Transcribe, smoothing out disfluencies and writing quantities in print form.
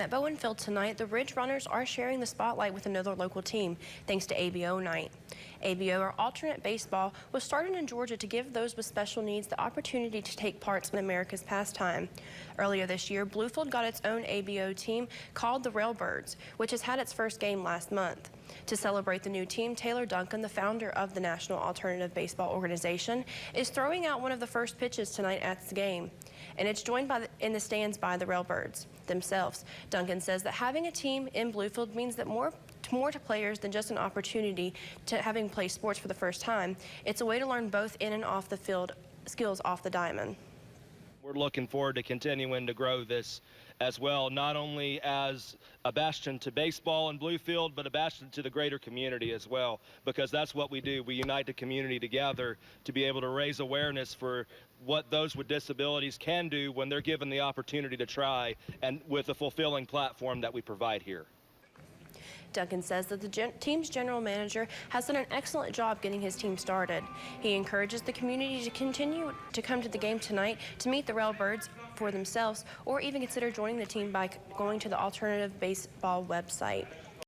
At Bowen Field tonight, the Ridge Runners are sharing the spotlight with another local team, thanks to ABO night. ABO, or alternate baseball, was started in Georgia to give those with special needs the opportunity to take part in America's pastime. Earlier this year, Bluefield got its own ABO team called the Rail Birds, which has had its first game last month. To celebrate the new team, Taylor Duncan, the founder of the National Alternative Baseball Organization, is throwing out one of the first pitches tonight at the game. And it's joined in the stands by the Rail Birds themselves. Duncan says that having a team in Bluefield means that more to players than just an opportunity to having played sports for the first time. It's a way to learn both in and off the field skills off the diamond. We're looking forward to continuing to grow this as well, not only as a bastion to baseball in Bluefield, but a bastion to the greater community as well, because that's what we do. We unite the community together to be able to raise awareness for what those with disabilities can do when they're given the opportunity to try, and with a fulfilling platform that we provide here. Duncan says that the team's general manager has done an excellent job getting his team started. He encourages the community to continue to come to the game tonight to meet the Rail Birds for themselves, or even consider joining the team by going to the Alternative Baseball website.